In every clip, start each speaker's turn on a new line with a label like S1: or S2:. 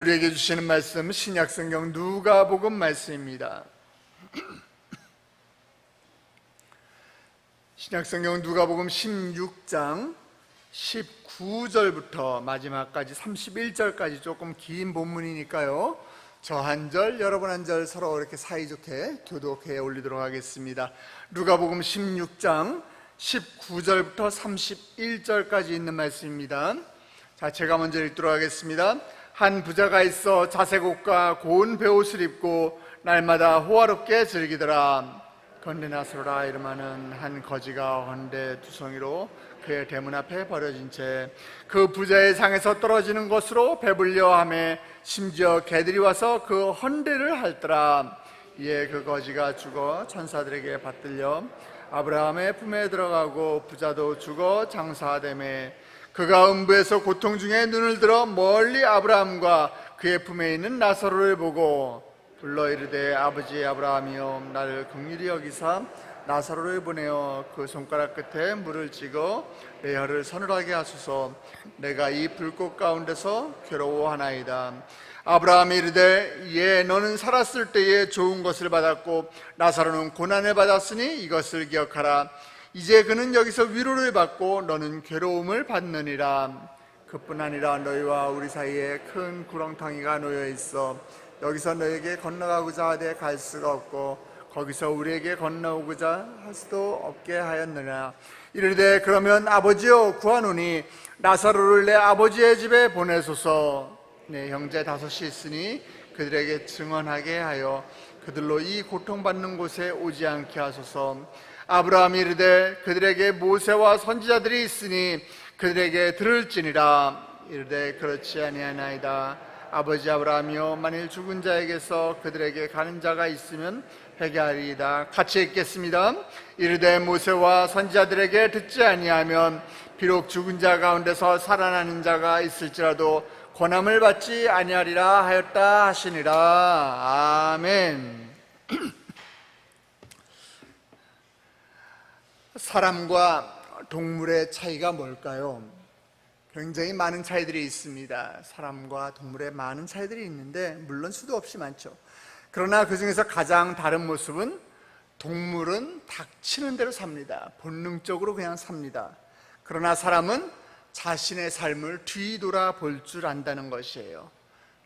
S1: 우리에게 주시는 말씀 신약성경 누가복음 말씀입니다. 신약성경 누가복음 16장 19절부터 마지막까지 31절까지 조금 긴 본문이니까요, 저 한 절, 여러분 한 절 서로 이렇게 사이좋게 교독해 올리도록 하겠습니다. 누가복음 16장 19절부터 31절까지 있는 말씀입니다. 자, 제가 먼저 읽도록 하겠습니다. 한 부자가 있어 자색옷과 고운 베옷을 입고 날마다 호화롭게 즐기더라. 건대 나사로라 이름하는 한 거지가 헌데 두성이로 그의 대문 앞에 버려진 채 그 부자의 상에서 떨어지는 것으로 배불려 하매 심지어 개들이 와서 그 헌대를 핥더라. 이에 그 거지가 죽어 천사들에게 받들려 아브라함의 품에 들어가고 부자도 죽어 장사되매 그가 음부에서 고통 중에 눈을 들어 멀리 아브라함과 그의 품에 있는 나사로를 보고 불러 이르되 아버지 아브라함이여 나를 긍휼히 여기사 나사로를 보내어 그 손가락 끝에 물을 찍어 내 혀를 서늘하게 하소서. 내가 이 불꽃 가운데서 괴로워하나이다. 아브라함이 이르되 예 너는 살았을 때에 좋은 것을 받았고 나사로는 고난을 받았으니 이것을 기억하라. 이제 그는 여기서 위로를 받고 너는 괴로움을 받느니라. 그뿐 아니라 너희와 우리 사이에 큰 구렁텅이가 놓여 있어 여기서 너에게 건너가고자 하되 갈 수가 없고 거기서 우리에게 건너오고자 할 수도 없게 하였느냐. 이르되 그러면 아버지여 구하노니 나사로를 내 아버지의 집에 보내소서. 내 형제 5이 있으니 그들에게 증언하게 하여 그들로 이 고통받는 곳에 오지 않게 하소서. 아브라함이 이르되 그들에게 모세와 선지자들이 있으니 그들에게 들을지니라. 이르되 그렇지 아니하나이다. 아버지 아브라함이여 만일 죽은 자에게서 그들에게 가는 자가 있으면 회개하리이다. 같이 읽겠습니다. 이르되 모세와 선지자들에게 듣지 아니하면 비록 죽은 자 가운데서 살아나는 자가 있을지라도 권함을 받지 아니하리라 하였다 하시니라. 아멘. 사람과 동물의 차이가 뭘까요? 굉장히 많은 차이들이 있습니다. 사람과 동물의 많은 차이들이 있는데 물론 수도 없이 많죠. 그러나 그 중에서 가장 다른 모습은 동물은 닥치는 대로 삽니다. 본능적으로 그냥 삽니다. 그러나 사람은 자신의 삶을 뒤돌아볼 줄 안다는 것이에요.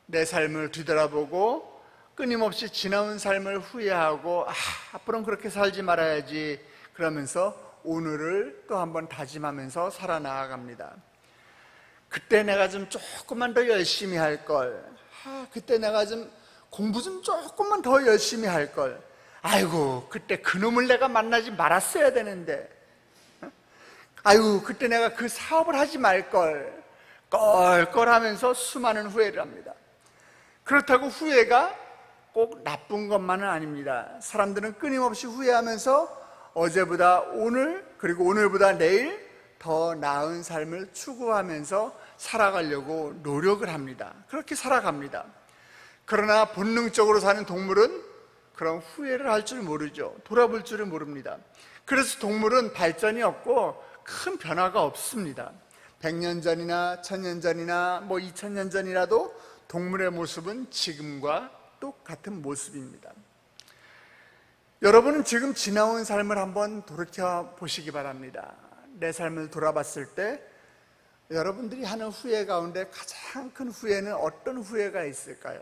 S1: 내 삶을 뒤돌아보고 끊임없이 지나온 삶을 후회하고 앞으로는 그렇게 살지 말아야지 그러면서 오늘을 또 한번 다짐하면서 살아나갑니다. 그때 내가 좀 조금만 더 열심히 할걸. 그때 내가 좀 공부 좀 조금만 더 열심히 할걸. 아이고 그때 그놈을 내가 만나지 말았어야 되는데. 아이고 그때 내가 그 사업을 하지 말걸. 껄껄하면서 수많은 후회를 합니다. 그렇다고 후회가 꼭 나쁜 것만은 아닙니다. 사람들은 끊임없이 후회하면서 어제보다 오늘 그리고 오늘보다 내일 더 나은 삶을 추구하면서 살아가려고 노력을 합니다. 그렇게 살아갑니다. 그러나 본능적으로 사는 동물은 그런 후회를 할 줄 모르죠. 돌아볼 줄을 모릅니다. 그래서 동물은 발전이 없고 큰 변화가 없습니다. 100년 전이나 1000년 전이나 2000년 전이라도 동물의 모습은 지금과 똑같은 모습입니다. 여러분은 지금 지나온 삶을 한번 돌이켜보시기 바랍니다. 내 삶을 돌아봤을 때 여러분들이 하는 후회 가운데 가장 큰 후회는 어떤 후회가 있을까요?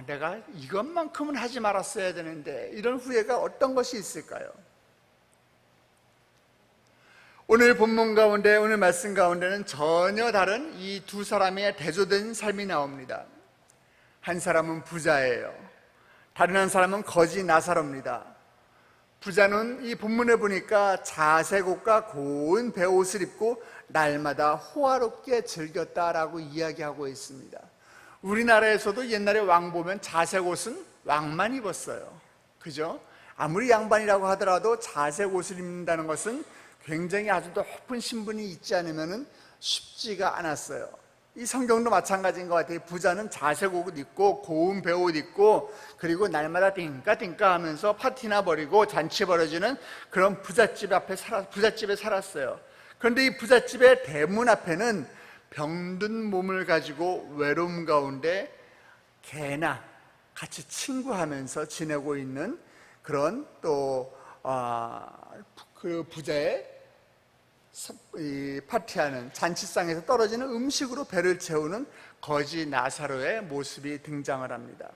S1: 내가 이것만큼은 하지 말았어야 되는데 이런 후회가 어떤 것이 있을까요? 오늘 본문 가운데 오늘 말씀 가운데는 전혀 다른 이 두 사람의 대조된 삶이 나옵니다. 한 사람은 부자예요. 다른 한 사람은 거지 나사로입니다. 부자는 이 본문에 보니까 자색옷과 고운 베옷을 입고 날마다 호화롭게 즐겼다라고 이야기하고 있습니다. 우리나라에서도 옛날에 왕 보면 자색옷은 왕만 입었어요. 그죠? 아무리 양반이라고 하더라도 자색옷을 입는다는 것은 굉장히 아주 높은 신분이 있지 않으면 쉽지가 않았어요. 이 성경도 마찬가지인 것 같아요. 부자는 자색옷 입고 고운 베옷 입고 그리고 날마다 띵까띵까 하면서 파티나 벌이고 잔치 벌어지는 그런 부잣집에 살았어요. 그런데 이 부잣집의 대문 앞에는 병든 몸을 가지고 외로움 가운데 개나 같이 친구하면서 지내고 있는 그런 또 그 부자의 파티하는 잔치상에서 떨어지는 음식으로 배를 채우는 거지 나사로의 모습이 등장을 합니다.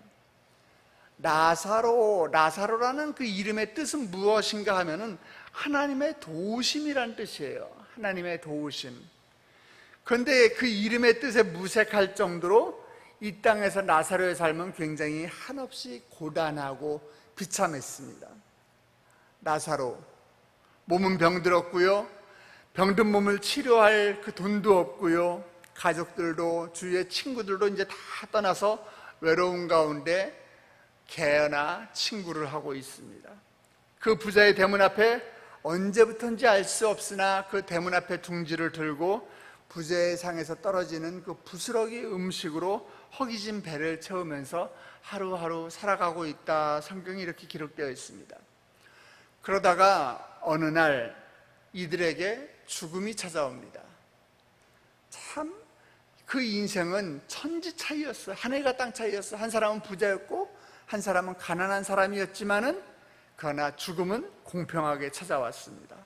S1: 나사로라는 그 이름의 뜻은 무엇인가 하면은 하나님의 도우심이란 뜻이에요. 하나님의 도우심. 그런데 그 이름의 뜻에 무색할 정도로 이 땅에서 나사로의 삶은 굉장히 한없이 고단하고 비참했습니다. 나사로, 몸은 병들었고요, 병든 몸을 치료할 그 돈도 없고요, 가족들도 주위의 친구들도 이제 다 떠나서 외로운 가운데 개나 친구를 하고 있습니다. 그 부자의 대문 앞에 언제부턴지 알 수 없으나 그 대문 앞에 둥지를 들고 부자의 상에서 떨어지는 그 부스러기 음식으로 허기진 배를 채우면서 하루하루 살아가고 있다, 성경이 이렇게 기록되어 있습니다. 그러다가 어느 날 이들에게 죽음이 찾아옵니다. 참 그 인생은 천지 차이였어요. 하늘과 땅 차이였어요. 한 사람은 부자였고 한 사람은 가난한 사람이었지만은 그러나 죽음은 공평하게 찾아왔습니다.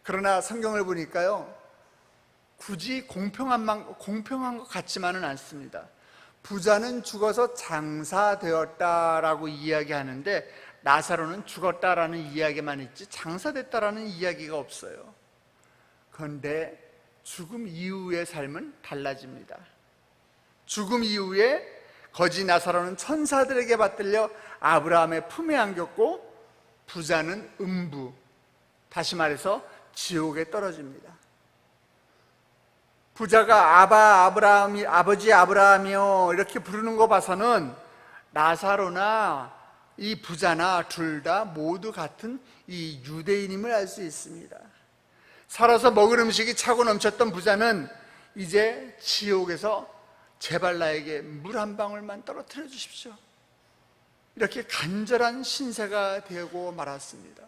S1: 그러나 성경을 보니까요, 굳이 공평한 것 같지만은 않습니다. 부자는 죽어서 장사되었다라고 이야기하는데 나사로는 죽었다라는 이야기만 있지 장사됐다라는 이야기가 없어요. 그런데 죽음 이후의 삶은 달라집니다. 죽음 이후에 거지 나사로는 천사들에게 받들려 아브라함의 품에 안겼고 부자는 음부, 다시 말해서 지옥에 떨어집니다. 부자가 아버지 아브라함이요 이렇게 부르는 거 봐서는 나사로나 이 부자나 둘 다 모두 같은 이 유대인임을 알 수 있습니다. 살아서 먹을 음식이 차고 넘쳤던 부자는 이제 지옥에서 제발 나에게 물 한 방울만 떨어뜨려 주십시오, 이렇게 간절한 신세가 되고 말았습니다.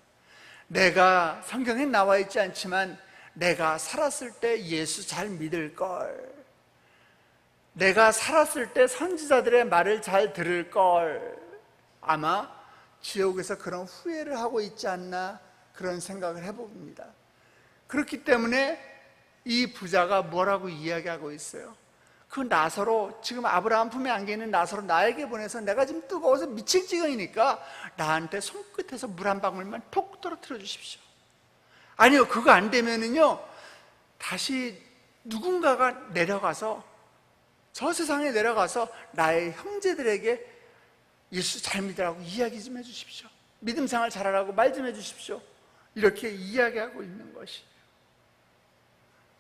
S1: 내가 성경에 나와 있지 않지만 내가 살았을 때 예수 잘 믿을걸, 내가 살았을 때 선지자들의 말을 잘 들을걸, 아마 지옥에서 그런 후회를 하고 있지 않나 그런 생각을 해봅니다. 그렇기 때문에 이 부자가 뭐라고 이야기하고 있어요? 그 나사로, 지금 아브라함 품에 안겨있는 나사로 나에게 보내서 내가 지금 뜨거워서 미칠 지경이니까 나한테 손끝에서 물 한 방울만 톡 떨어뜨려 주십시오. 아니요, 그거 안 되면은요 다시 누군가가 내려가서 저 세상에 내려가서 나의 형제들에게 예수 잘 믿으라고 이야기 좀 해주십시오, 믿음 생활 잘하라고 말 좀 해주십시오, 이렇게 이야기하고 있는 것이에요.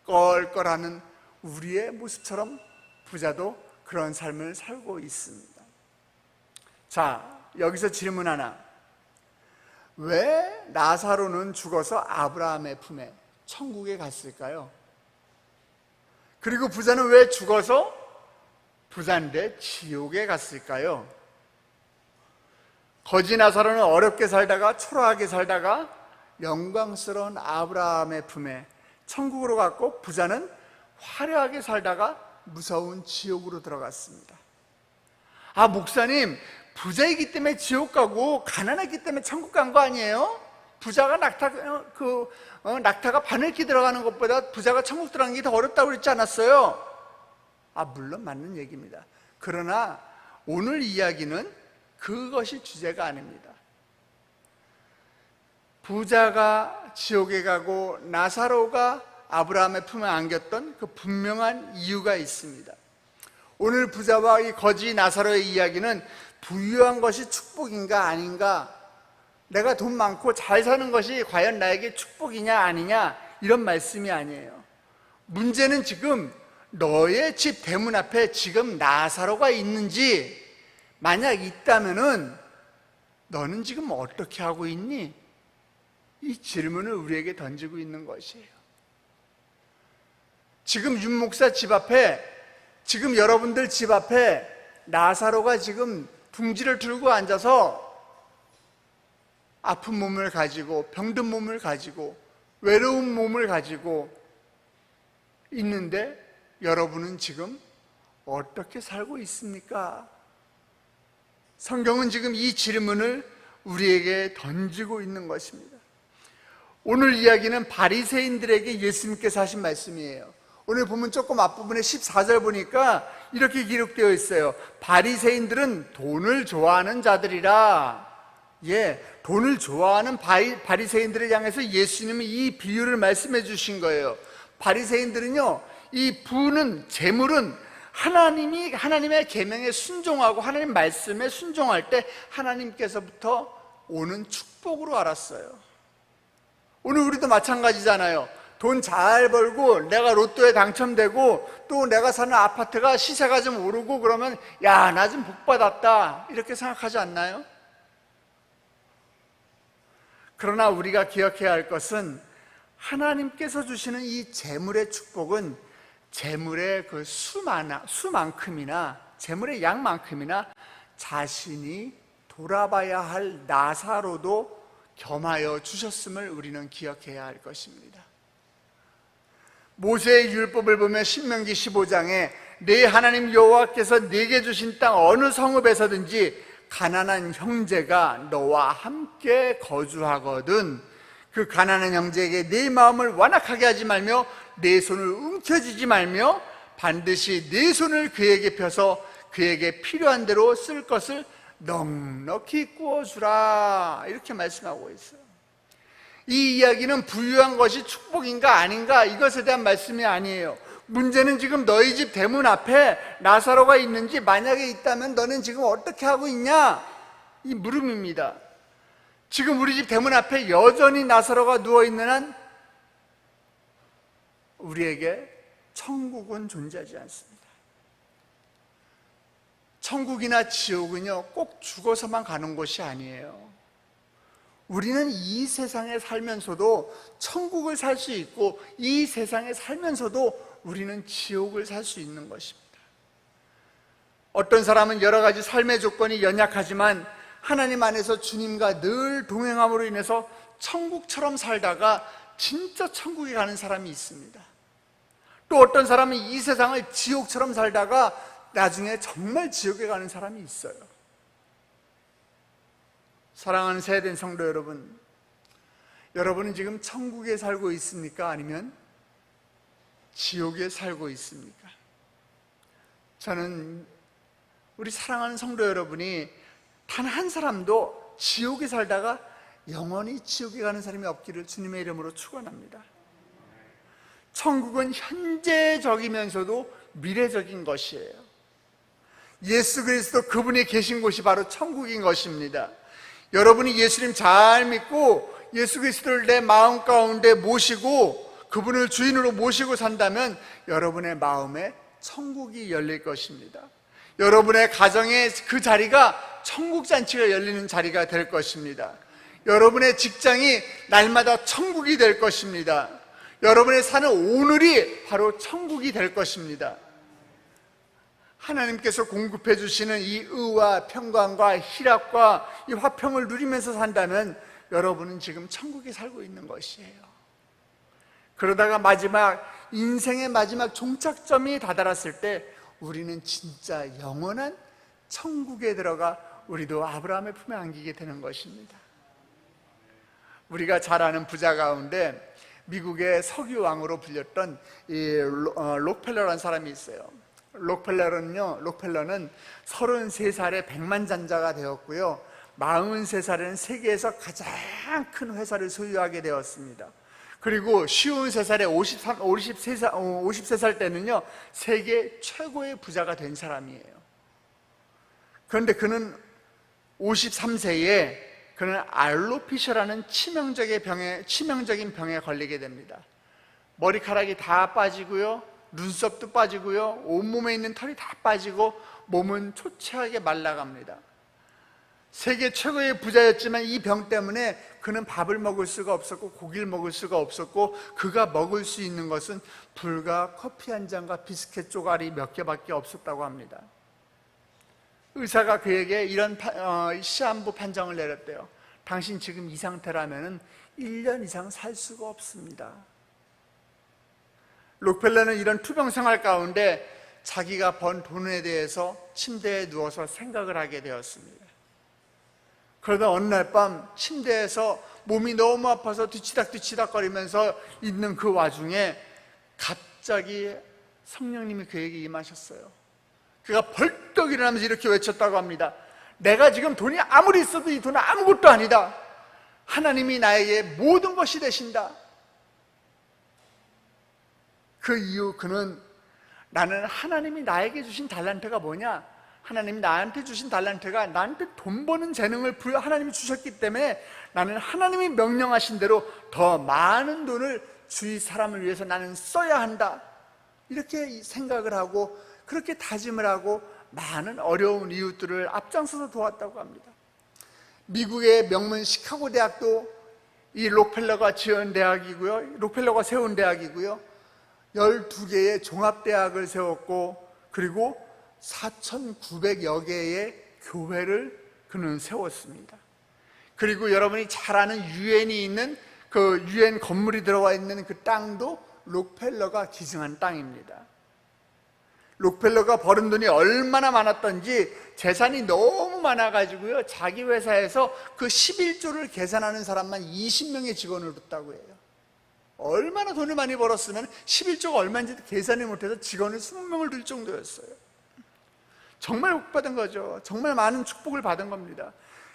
S1: 껄껄하는 우리의 모습처럼 부자도 그런 삶을 살고 있습니다. 자, 여기서 질문 하나. 왜 나사로는 죽어서 아브라함의 품에 천국에 갔을까요? 그리고 부자는 왜 죽어서 부자인데 지옥에 갔을까요? 거지 나사로는 어렵게 살다가 초라하게 살다가 영광스러운 아브라함의 품에 천국으로 갔고, 부자는 화려하게 살다가 무서운 지옥으로 들어갔습니다. 아, 목사님, 부자이기 때문에 지옥 가고 가난했기 때문에 천국 간 거 아니에요? 부자가 낙타가 바늘기 들어가는 것보다 부자가 천국 들어가는 게 더 어렵다고 그랬지 않았어요? 아, 물론 맞는 얘기입니다. 그러나 오늘 이야기는 그것이 주제가 아닙니다. 부자가 지옥에 가고 나사로가 아브라함의 품에 안겼던 그 분명한 이유가 있습니다. 오늘 부자와 이 거지 나사로의 이야기는 부유한 것이 축복인가 아닌가, 내가 돈 많고 잘 사는 것이 과연 나에게 축복이냐 아니냐, 이런 말씀이 아니에요. 문제는 지금 너의 집 대문 앞에 지금 나사로가 있는지, 만약 있다면은 너는 지금 어떻게 하고 있니? 이 질문을 우리에게 던지고 있는 것이에요. 지금 윤 목사 집 앞에, 지금 여러분들 집 앞에 나사로가 지금 둥지를 들고 앉아서 아픈 몸을 가지고, 병든 몸을 가지고, 외로운 몸을 가지고 있는데 여러분은 지금 어떻게 살고 있습니까? 성경은 지금 이 질문을 우리에게 던지고 있는 것입니다. 오늘 이야기는 바리새인들에게 예수님께서 하신 말씀이에요. 오늘 보면 조금 앞부분에 14절 보니까 이렇게 기록되어 있어요. 바리새인들은 돈을 좋아하는 자들이라. 돈을 좋아하는 바리새인들을 향해서 예수님은 이 비유를 말씀해 주신 거예요. 바리새인들은요, 이 부는, 재물은 하나님의 계명에 순종하고 하나님 말씀에 순종할 때 하나님께서부터 오는 축복으로 알았어요. 오늘 우리도 마찬가지잖아요. 돈 잘 벌고 내가 로또에 당첨되고 또 내가 사는 아파트가 시세가 좀 오르고 그러면 야, 나 좀 복 받았다 이렇게 생각하지 않나요? 그러나 우리가 기억해야 할 것은 하나님께서 주시는 이 재물의 축복은 재물의 그 수만큼이나 재물의 양만큼이나 자신이 돌아봐야 할 나사로도 겸하여 주셨음을 우리는 기억해야 할 것입니다. 모세의 율법을 보면 신명기 15장에 내 하나님 여호와께서 네게 주신 땅 어느 성읍에서든지 가난한 형제가 너와 함께 거주하거든 그 가난한 형제에게 네 마음을 완악하게 하지 말며 내 손을 움켜쥐지 말며 반드시 네 손을 그에게 펴서 그에게 필요한 대로 쓸 것을 넉넉히 구워주라 이렇게 말씀하고 있어요. 이 이야기는 부유한 것이 축복인가 아닌가 이것에 대한 말씀이 아니에요. 문제는 지금 너희 집 대문 앞에 나사로가 있는지 만약에 있다면 너는 지금 어떻게 하고 있냐 이 물음입니다. 지금 우리 집 대문 앞에 여전히 나사로가 누워있는 한 우리에게 천국은 존재하지 않습니다. 천국이나 지옥은요 꼭 죽어서만 가는 곳이 아니에요. 우리는 이 세상에 살면서도 천국을 살 수 있고 이 세상에 살면서도 우리는 지옥을 살 수 있는 것입니다. 어떤 사람은 여러 가지 삶의 조건이 연약하지만 하나님 안에서 주님과 늘 동행함으로 인해서 천국처럼 살다가 진짜 천국에 가는 사람이 있습니다. 또 어떤 사람은 이 세상을 지옥처럼 살다가 나중에 정말 지옥에 가는 사람이 있어요. 사랑하는 세대된 성도 여러분, 여러분은 지금 천국에 살고 있습니까? 아니면 지옥에 살고 있습니까? 저는 우리 사랑하는 성도 여러분이 단 한 사람도 지옥에 살다가 영원히 지옥에 가는 사람이 없기를 주님의 이름으로 축원합니다. 천국은 현재적이면서도 미래적인 것이에요. 예수 그리스도 그분이 계신 곳이 바로 천국인 것입니다. 여러분이 예수님 잘 믿고 예수 그리스도를 내 마음 가운데 모시고 그분을 주인으로 모시고 산다면 여러분의 마음에 천국이 열릴 것입니다. 여러분의 가정의 그 자리가 천국잔치가 열리는 자리가 될 것입니다. 여러분의 직장이 날마다 천국이 될 것입니다. 여러분의 사는 오늘이 바로 천국이 될 것입니다. 하나님께서 공급해 주시는 이 의와 평강과 희락과 이 화평을 누리면서 산다면 여러분은 지금 천국에 살고 있는 것이에요. 그러다가 인생의 마지막 종착점이 다다랐을 때 우리는 진짜 영원한 천국에 들어가 우리도 아브라함의 품에 안기게 되는 것입니다. 우리가 잘 아는 부자 가운데 미국의 석유왕으로 불렸던 이 록펠러라는 사람이 있어요. 록펠러는 33살에 백만장자가 되었고요 43살에는 세계에서 가장 큰 회사를 소유하게 되었습니다. 그리고 53살에 53살 때는요 세계 최고의 부자가 된 사람이에요. 그런데 그는 53세에 그는 알로피셔라는 치명적인 병에 걸리게 됩니다. 머리카락이 다 빠지고요 눈썹도 빠지고요 온몸에 있는 털이 다 빠지고 몸은 초췌하게 말라갑니다. 세계 최고의 부자였지만 이 병 때문에 그는 밥을 먹을 수가 없었고 고기를 먹을 수가 없었고 그가 먹을 수 있는 것은 불과 커피 한 잔과 비스켓 쪼가리 몇 개밖에 없었다고 합니다. 의사가 그에게 이런 시한부 판정을 내렸대요. 당신 지금 이 상태라면 1년 이상 살 수가 없습니다. 록펠러는 이런 투병 생활 가운데 자기가 번 돈에 대해서 침대에 누워서 생각을 하게 되었습니다. 그러다 어느 날 밤 침대에서 몸이 너무 아파서 뒤치닥뒤치닥 거리면서 있는 그 와중에 갑자기 성령님이 그에게 임하셨어요. 그가 벌떡 일어나면서 이렇게 외쳤다고 합니다. 내가 지금 돈이 아무리 있어도 이 돈은 아무것도 아니다. 하나님이 나에게 모든 것이 되신다. 그 이후 그는 나는 하나님이 나에게 주신 달란트가 뭐냐? 하나님이 나한테 주신 달란트가 나한테 돈 버는 재능을 하나님이 주셨기 때문에 나는 하나님이 명령하신 대로 더 많은 돈을 주위 사람을 위해서 나는 써야 한다. 이렇게 생각을 하고 그렇게 다짐을 하고 많은 어려운 이웃들을 앞장서서 도왔다고 합니다. 미국의 명문 시카고 대학도 이 록펠러가 지은 대학이고요. 록펠러가 세운 대학이고요. 12개의 종합대학을 세웠고 그리고 4,900여 개의 교회를 그는 세웠습니다. 그리고 여러분이 잘 아는 유엔이 있는 그 유엔 건물이 들어와 있는 그 땅도 록펠러가 기증한 땅입니다. 록펠러가 버는 돈이 얼마나 많았던지 재산이 너무 많아가지고요, 자기 회사에서 그 11조를 계산하는 사람만 20명의 직원을 뒀다고 해요. 얼마나 돈을 많이 벌었으면 11조가 얼마인지 계산을 못해서 직원을 20명을 둘 정도였어요. 정말 복받은 거죠. 정말 많은 축복을 받은 겁니다.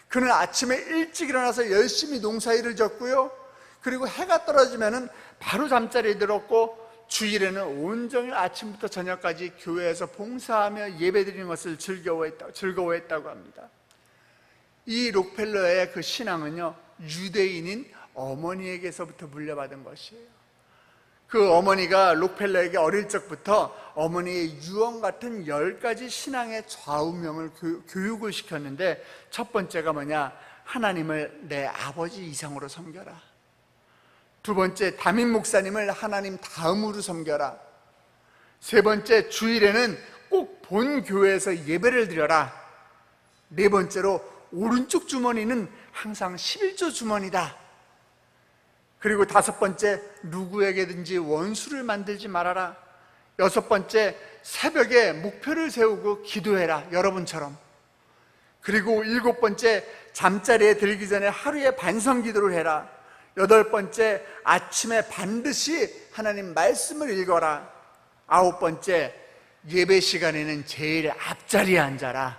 S1: 그는 아침에 일찍 일어나서 열심히 농사일을 졌고요, 그리고 해가 떨어지면은 바로 잠자리에 들었고 주일에는 온종일 아침부터 저녁까지 교회에서 봉사하며 예배드리는 것을 즐거워했다고 합니다. 이 록펠러의 그 신앙은요, 유대인인 어머니에게서부터 물려받은 것이에요. 그 어머니가 록펠러에게 어릴 적부터 어머니의 유언 같은 10가지 신앙의 좌우명을 교육을 시켰는데, 첫 번째가 뭐냐? 하나님을 내 아버지 이상으로 섬겨라. 두 번째, 담임 목사님을 하나님 다음으로 섬겨라. 세 번째, 주일에는 꼭 본 교회에서 예배를 드려라. 네 번째로, 오른쪽 주머니는 항상 11조 주머니다. 그리고 다섯 번째, 누구에게든지 원수를 만들지 말아라. 여섯 번째, 새벽에 목표를 세우고 기도해라, 여러분처럼. 그리고 일곱 번째, 잠자리에 들기 전에 하루에 반성 기도를 해라. 여덟 번째, 아침에 반드시 하나님 말씀을 읽어라. 아홉 번째, 예배 시간에는 제일 앞자리에 앉아라.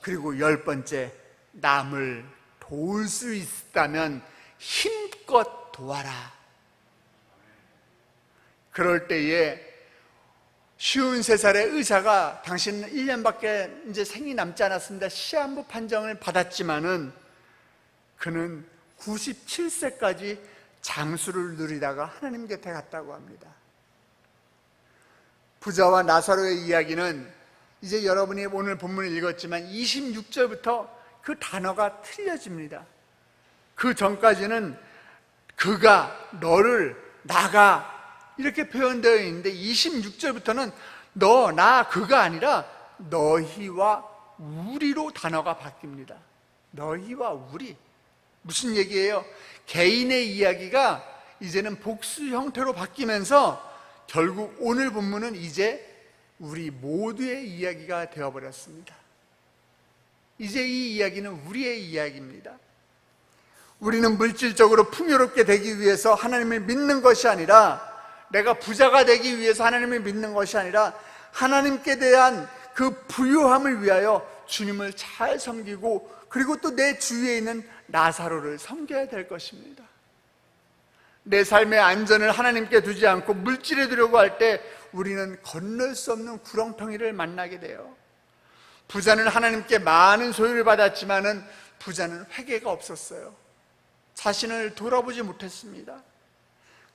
S1: 그리고 열 번째, 남을 도울 수 있다면 힘껏 도와라. 그럴 때에 53살의 의사가 당신은 1년밖에 이제 생이 남지 않았습니다, 시한부 판정을 받았지만은 그는 97세까지 장수를 누리다가 하나님 곁에 갔다고 합니다. 부자와 나사로의 이야기는 이제 여러분이 오늘 본문을 읽었지만 26절부터 그 단어가 틀려집니다. 그 전까지는 그가, 너를, 나가 이렇게 표현되어 있는데 26절부터는 너, 나, 그가 아니라 너희와 우리로 단어가 바뀝니다. 너희와 우리. 무슨 얘기예요? 개인의 이야기가 이제는 복수 형태로 바뀌면서 결국 오늘 본문은 이제 우리 모두의 이야기가 되어버렸습니다. 이제 이 이야기는 우리의 이야기입니다. 우리는 물질적으로 풍요롭게 되기 위해서 하나님을 믿는 것이 아니라, 내가 부자가 되기 위해서 하나님을 믿는 것이 아니라, 하나님께 대한 그 부유함을 위하여 주님을 잘 섬기고, 그리고 또 내 주위에 있는 나사로를 섬겨야 될 것입니다. 내 삶의 안전을 하나님께 두지 않고 물질에 두려고 할 때 우리는 건널 수 없는 구렁텅이를 만나게 돼요. 부자는 하나님께 많은 소유를 받았지만은 부자는 회개가 없었어요. 자신을 돌아보지 못했습니다.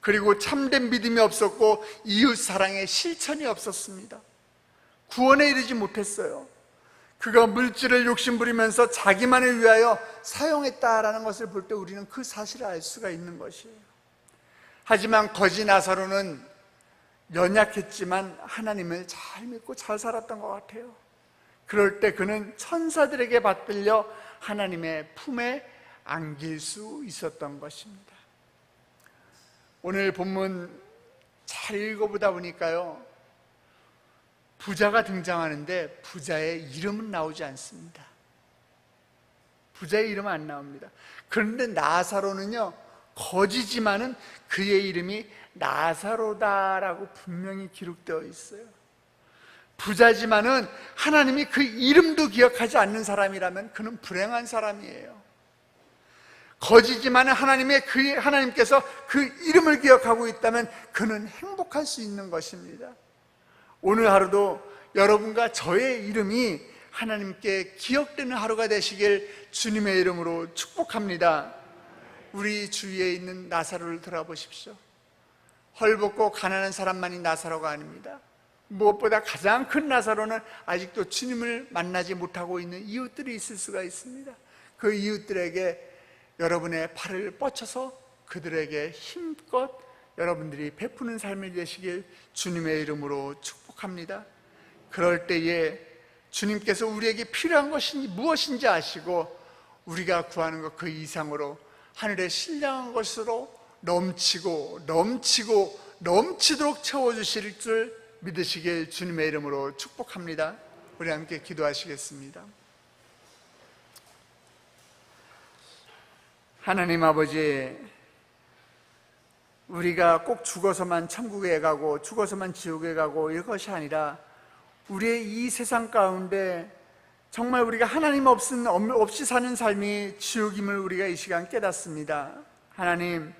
S1: 그리고 참된 믿음이 없었고 이웃 사랑의 실천이 없었습니다. 구원에 이르지 못했어요. 그가 물질을 욕심부리면서 자기만을 위하여 사용했다라는 것을 볼 때 우리는 그 사실을 알 수가 있는 것이에요. 하지만 거지 나사로는 연약했지만 하나님을 잘 믿고 잘 살았던 것 같아요. 그럴 때 그는 천사들에게 받들려 하나님의 품에 안길 수 있었던 것입니다. 오늘 본문 잘 읽어보다 보니까요, 부자가 등장하는데 부자의 이름은 나오지 않습니다. 부자의 이름은 안 나옵니다. 그런데 나사로는요, 거지지만은 그의 이름이 나사로다라고 분명히 기록되어 있어요. 부자지만은 하나님이 그 이름도 기억하지 않는 사람이라면 그는 불행한 사람이에요. 거지지만 하나님께서 그 이름을 기억하고 있다면 그는 행복할 수 있는 것입니다. 오늘 하루도 여러분과 저의 이름이 하나님께 기억되는 하루가 되시길 주님의 이름으로 축복합니다. 우리 주위에 있는 나사로를 돌아보십시오. 헐벗고 가난한 사람만이 나사로가 아닙니다. 무엇보다 가장 큰 나사로는 아직도 주님을 만나지 못하고 있는 이웃들이 있을 수가 있습니다. 그 이웃들에게 여러분의 팔을 뻗쳐서 그들에게 힘껏 여러분들이 베푸는 삶이 되시길 주님의 이름으로 축복합니다. 그럴 때에 주님께서 우리에게 필요한 것이 무엇인지 아시고 우리가 구하는 것 그 이상으로 하늘의 신령한 것으로 넘치고 넘치고 넘치도록 채워주실 줄 믿으시길 주님의 이름으로 축복합니다. 우리 함께 기도하시겠습니다. 하나님 아버지, 우리가 꼭 죽어서만 천국에 가고 죽어서만 지옥에 가고 이것이 아니라 우리의 이 세상 가운데 정말 우리가 하나님 없이 사는 삶이 지옥임을 우리가 이 시간 깨닫습니다. 하나님,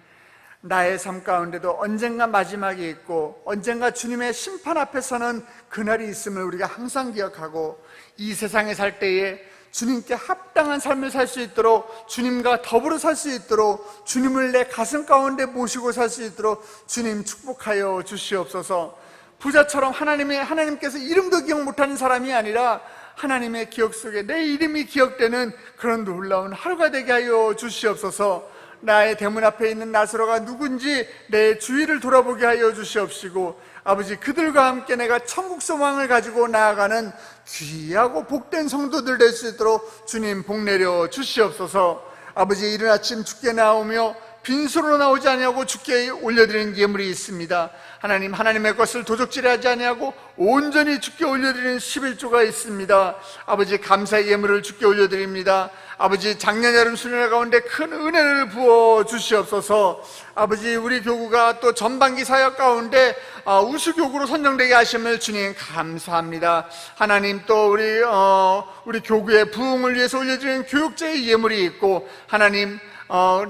S1: 나의 삶 가운데도 언젠가 마지막이 있고 언젠가 주님의 심판 앞에 서는 그날이 있음을 우리가 항상 기억하고 이 세상에 살 때에 주님께 합당한 삶을 살 수 있도록, 주님과 더불어 살 수 있도록, 주님을 내 가슴 가운데 모시고 살 수 있도록 주님 축복하여 주시옵소서. 부자처럼 하나님께서 이름도 기억 못하는 사람이 아니라 하나님의 기억 속에 내 이름이 기억되는 그런 놀라운 하루가 되게 하여 주시옵소서. 나의 대문 앞에 있는 나사로가 누군지 내 주위를 돌아보게 하여 주시옵시고, 아버지, 그들과 함께 내가 천국 소망을 가지고 나아가는 귀하고 복된 성도들 될 수 있도록 주님 복 내려 주시옵소서. 아버지, 이른 아침 주께 나오며 빈손으로 나오지 아니하고 주께 올려드리는 예물이 있습니다. 하나님, 하나님의 것을 도적질하지 아니하고 온전히 주께 올려드리는 11조가 있습니다. 아버지, 감사의 예물을 주께 올려드립니다. 아버지, 작년 여름 수련회 가운데 큰 은혜를 부어 주시옵소서. 아버지, 우리 교구가 또 전반기 사역 가운데 우수교구로 선정되게 하심을 주님 감사합니다. 하나님, 또 우리 교구의 부흥을 위해서 올려드리는 교육자의 예물이 있고, 하나님,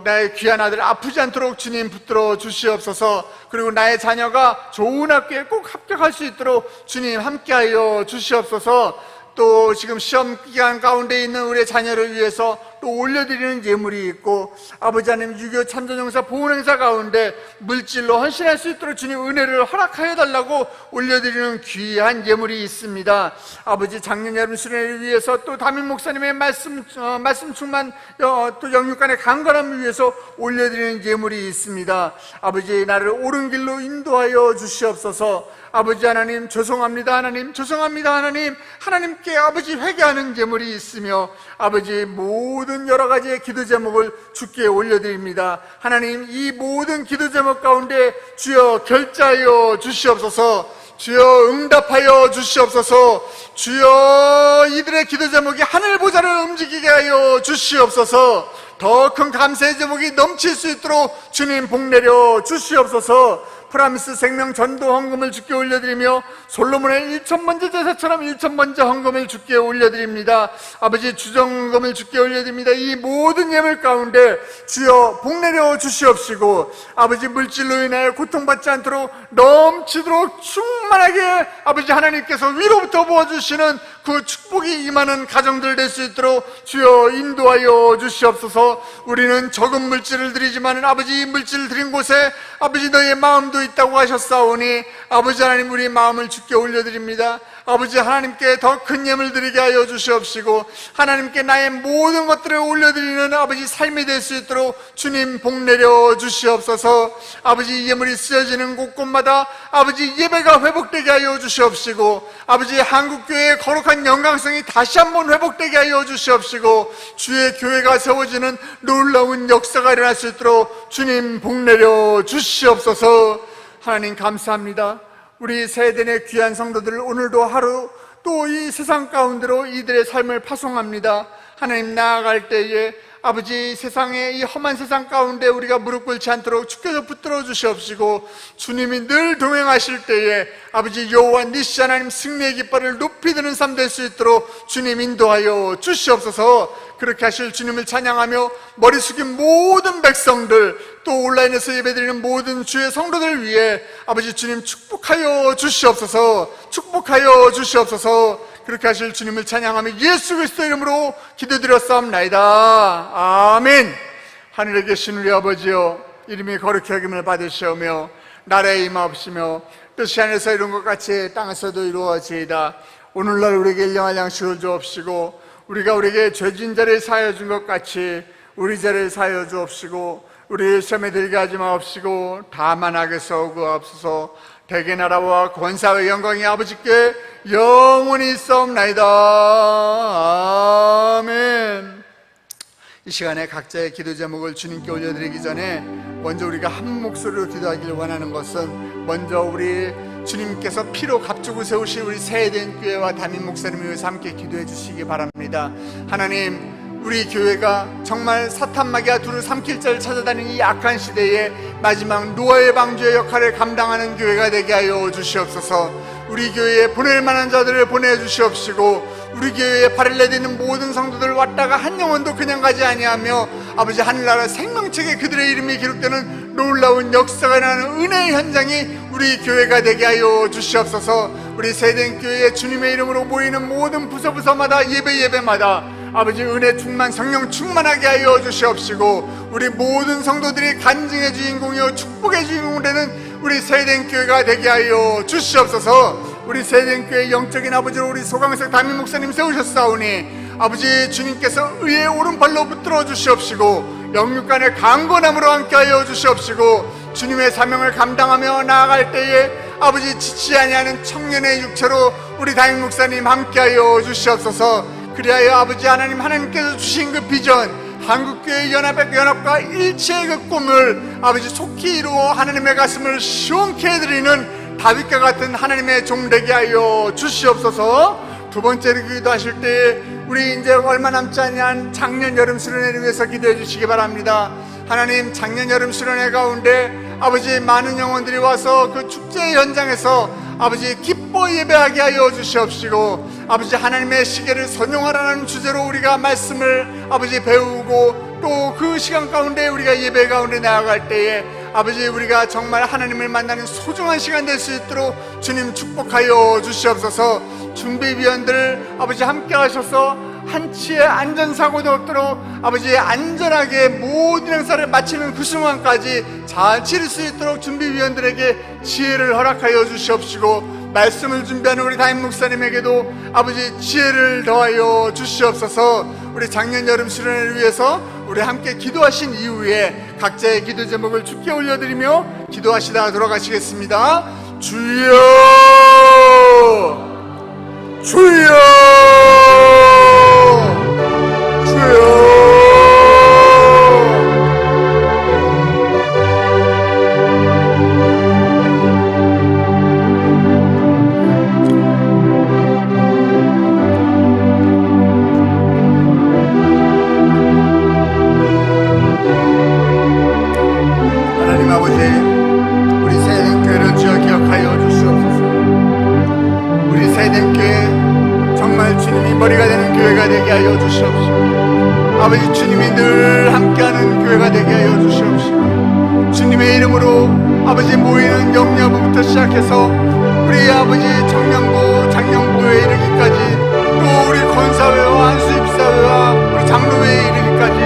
S1: 나의 귀한 아들 아프지 않도록 주님 붙들어 주시옵소서. 그리고 나의 자녀가 좋은 학교에 꼭 합격할 수 있도록 주님 함께하여 주시옵소서. 또 지금 시험 기간 가운데 있는 우리 자녀를 위해서 또 올려드리는 예물이 있고, 아버지 하나님, 6.25 참전용사 보훈행사 가운데 물질로 헌신할 수 있도록 주님 은혜를 허락하여 달라고 올려드리는 귀한 예물이 있습니다. 아버지, 작년 여름 수련회를 위해서 또 담임 목사님의 말씀 충만 또 영육간의 강건함을 위해서 올려드리는 예물이 있습니다. 아버지, 나를 옳은 길로 인도하여 주시옵소서. 아버지 하나님, 죄송합니다. 하나님, 죄송합니다. 하나님, 하나님께 아버지 회개하는 제물이 있으며, 아버지, 모든 여러 가지의 기도 제목을 주께 올려드립니다. 하나님, 이 모든 기도 제목 가운데 주여 결자하여 주시옵소서. 주여 응답하여 주시옵소서. 주여 이들의 기도 제목이 하늘 보좌를 움직이게 하여 주시옵소서. 더 큰 감사의 제목이 넘칠 수 있도록 주님 복 내려 주시옵소서. 프라미스 생명 전도 헌금을 주께 올려드리며 솔로몬의 1천번째 제사처럼 1천번째 헌금을 주께 올려드립니다. 아버지, 주정금을 주께 올려드립니다. 이 모든 예물 가운데 주여 복 내려 주시옵시고, 아버지, 물질로 인하여 고통받지 않도록 넘치도록 충만하게 아버지 하나님께서 위로부터 부어주시는 그 축복이 임하는 가정들 될 수 있도록 주여 인도하여 주시옵소서. 우리는 적은 물질을 드리지만 아버지, 이 물질을 드린 곳에 아버지 너의 마음도 있다고 하셨사오니, 아버지 하나님, 우리 마음을 주께 올려드립니다. 아버지 하나님께 더 큰 예물 드리게 하여 주시옵시고, 하나님께 나의 모든 것들을 올려드리는 아버지 삶이 될 수 있도록 주님 복 내려 주시옵소서. 아버지, 예물이 쓰여지는 곳곳마다 아버지 예배가 회복되게 하여 주시옵시고, 아버지 한국교회의 거룩한 영광성이 다시 한번 회복되게 하여 주시옵시고, 주의 교회가 세워지는 놀라운 역사가 일어날 수 있도록 주님 복 내려 주시옵소서. 하나님 감사합니다. 우리 세대의 귀한 성도들 오늘도 하루 또 이 세상 가운데로 이들의 삶을 파송합니다. 하나님 나아갈 때에 아버지 세상의 이 험한 세상 가운데 우리가 무릎 꿇지 않도록 주께서 붙들어 주시옵시고 주님이 늘 동행하실 때에 아버지 여호와 니시 하나님 승리의 깃발을 높이 드는 삶 될 수 있도록 주님 인도하여 주시옵소서. 그렇게 하실 주님을 찬양하며 머리 숙인 모든 백성들 또 온라인에서 예배드리는 모든 주의 성도들 위해 아버지 주님 축복하여 주시옵소서. 축복하여 주시옵소서. 그렇게 하실 주님을 찬양하며 예수 그리스도 이름으로 기도드렸사옵나이다. 아멘. 하늘에 계신 우리 아버지여, 이름이 거룩히 여김을 받으시오며 나라에 임하옵시며 뜻이 하늘에서 이룬 것 같이 땅에서도 이루어지이다. 오늘날 우리에게 일용할 양식을 주옵시고 우리가 우리에게 죄진 자를 사하여 준 것 같이 우리 죄를 사하여 주옵시고 우리를 시험에 들게 하지 마옵시고 다만 악에서 구하옵소서. 대개 나라와 권사와 영광이 아버지께 영원히 있사옵나이다. 아멘. 이 시간에 각자의 기도 제목을 주님께 올려드리기 전에 먼저 우리가 한 목소리로 기도하기를 원하는 것은 먼저 우리 주님께서 피로 값주고 세우신 우리 세대인 교회와 담임 목사님을 위해서 함께 기도해 주시기 바랍니다. 하나님, 우리 교회가 정말 사탄마귀가 두루 삼킬 자를 찾아다니는 이 악한 시대에 마지막 노아의 방주의 역할을 감당하는 교회가 되게 하여 주시옵소서. 우리 교회에 보낼 만한 자들을 보내주시옵시고 우리 교회에 발을 내딛는 모든 성도들 왔다가 한 영혼도 그냥 가지 아니하며 아버지 하늘나라 생명책에 그들의 이름이 기록되는 놀라운 역사가 나는 은혜의 현장이 우리 교회가 되게 하여 주시옵소서. 우리 세대교회에 주님의 이름으로 모이는 모든 부서마다 예배마다 아버지 은혜 충만 성령 충만하게 하여 주시옵시고 우리 모든 성도들이 간증의 주인공이요 축복의 주인공이 되는 우리 세대교회가 되게 하여 주시옵소서. 우리 세대교회 영적인 아버지로 우리 소강석 담임 목사님 세우셨사오니 아버지 주님께서 의의 오른팔로 붙들어 주시옵시고 영육간의 강건함으로 함께하여 주시옵시고 주님의 사명을 감당하며 나아갈 때에 아버지 지치지 아니하는 청년의 육체로 우리 담임 목사님 함께하여 주시옵소서. 그리하여 아버지 하나님께서 주신 그 비전 한국교회 연합과 일체의 그 꿈을 아버지 속히 이루어 하나님의 가슴을 시원케 해드리는 다윗과 같은 하나님의 종 되게 하여 주시옵소서. 두 번째로 기도하실 때 우리 이제 얼마 남지 않은 작년 여름 수련회를 위해서 기도해 주시기 바랍니다. 하나님, 작년 여름 수련회 가운데 아버지 많은 영혼들이 와서 그 축제 현장에서 아버지 기뻐 예배하게 하여 주시옵시고 아버지 하나님의 시계를 선용하라는 주제로 우리가 말씀을 아버지 배우고 또 그 시간 가운데 우리가 예배 가운데 나아갈 때에 아버지 우리가 정말 하나님을 만나는 소중한 시간 될 수 있도록 주님 축복하여 주시옵소서. 준비위원들 아버지 함께 하셔서 한치의 안전사고도 없도록 아버지 안전하게 모든 행사를 마치는 그 순간까지 잘 치를 수 있도록 준비위원들에게 지혜를 허락하여 주시옵시고 말씀을 준비하는 우리 담임 목사님에게도 아버지 지혜를 더하여 주시옵소서. 우리 작년 여름 수련회를 위해서 우리 함께 기도하신 이후에 각자의 기도 제목을 주께 올려드리며 기도하시다가 돌아가시겠습니다. 주여 주여 주여. 하나님 아버지, 우리 세대교회를 주여 기억하여 주시옵소서. 우리 세대교회 정말 주님이 머리가 되는 교회가 되게 하여 주시옵시고 아버지 주님이 늘 함께하는 교회가 되게 하여 주시옵시고 주님의 이름으로 아버지 모이는 영여부부터 시작해서 우리 아버지 청년부 장년부에 이르기까지 또 우리 권사회와 안수입사회와 우리 장로회에 이르기까지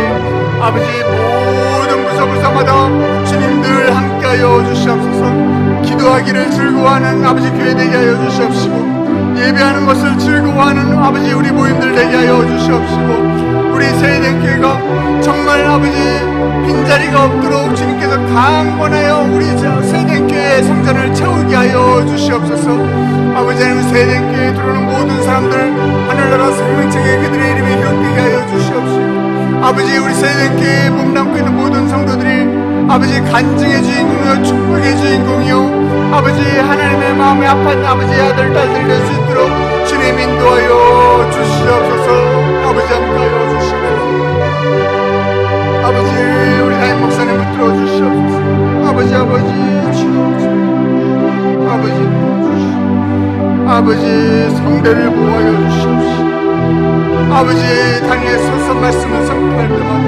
S1: 아버지 모든 부서마다 주님 늘 함께하여 주시옵소서. 기도하기를 즐거워하는 아버지 교회 되게 하여 주시옵시고 예배하는 것을 즐거워하는 아버지 우리 모임들 되게 하여 주시옵시고 우리 세대교회가 정말 아버지 빈자리가 없도록 주님께서 강건하여 우리 세대교회의 성전을 채우게 하여 주시옵소서. 아버지 하나님, 세대교회에 들어오는 모든 사람들 하늘나라 생명책에 그들의 이름이 기록되게 하여 주시옵시고 아버지 우리 세대교회에 몸담고 있는 모든 성도들이 아버지 간증의 주인공이요 축복의 주인공이요 아버지 하나님의 마음에 아픈 아버지의 아들 딸들 될 수 있도록 주님 인도하여 주시옵소서. 아버지 함께하여 주시옵소서. 아버지 우리 하임 목사님 붙들어 주시옵소서. 아버지 주옵소서. 아버지 성대를 보호하여 주시옵소서. 아버지 당에 서서 말씀을 선포할 때마다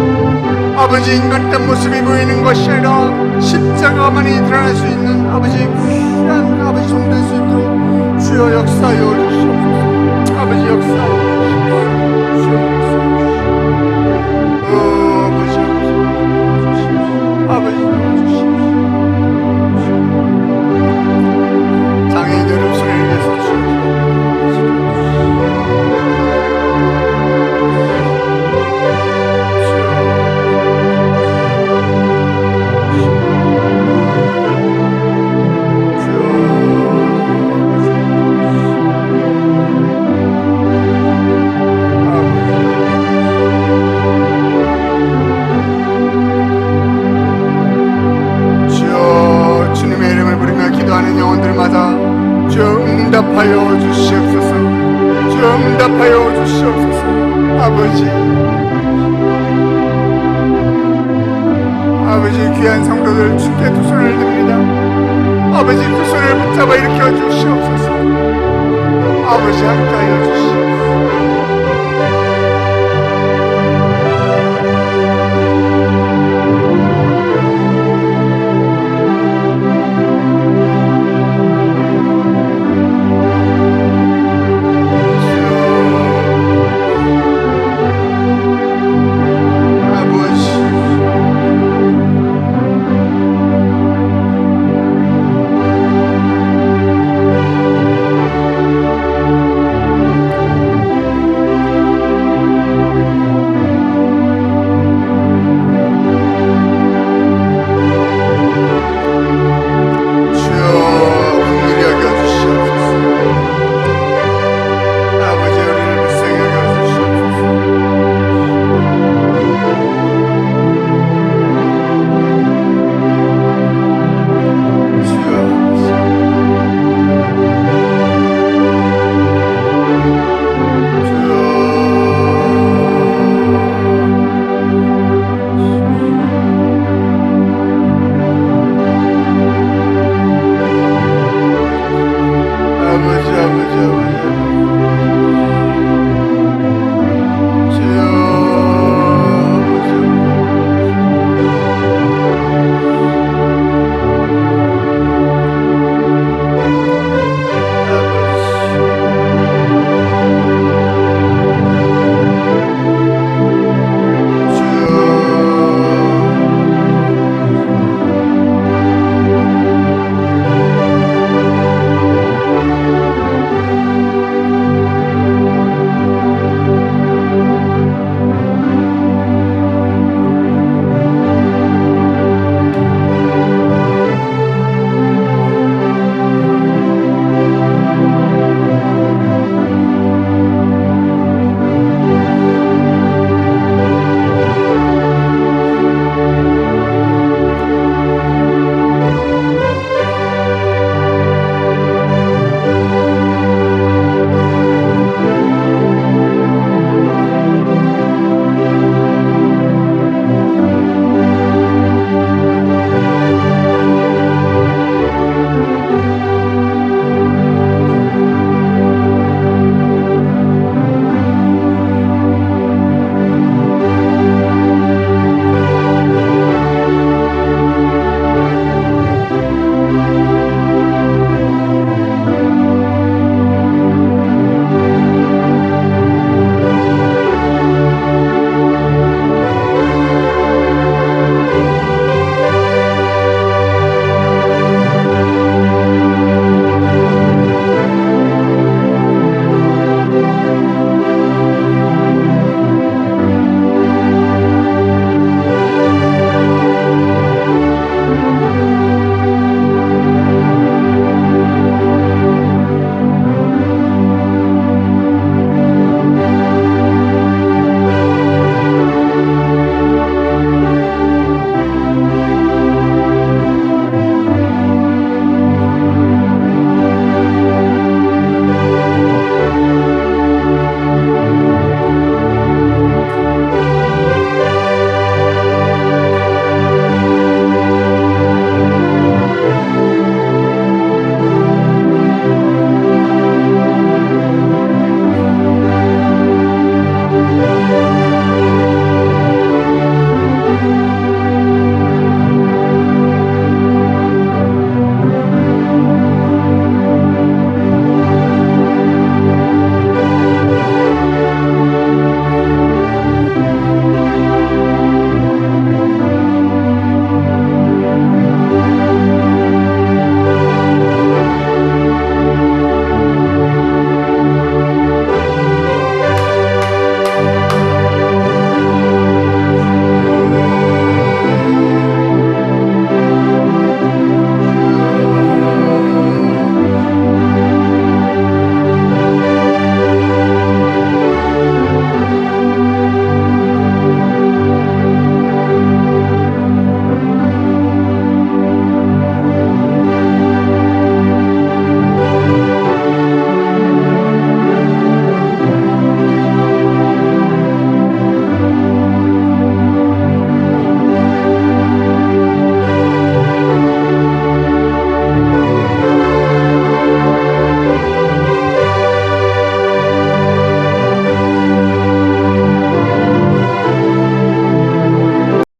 S1: 아버지 인간된 모습이 보이는 것이 아니라 십자가만이 드러날 수 있는 아버지 귀한 아버지 손될 수 있도록 주여 역사하여 주시옵소서. 아버지 역사하여 주시옵소서. 주여 역사하여 주시옵소서. 아버지 도와주시옵소서. 장애인 여러분 손을 위해서 주옵소서. 응답하여 주시옵소서. 주여 응답하여 주시옵소서. 아버지 귀한 성도들 주께 두 손을 듭니다. 아버지 그 손을 붙잡아 일으켜 주시옵소서. 아버지 함께하여 주시옵소서.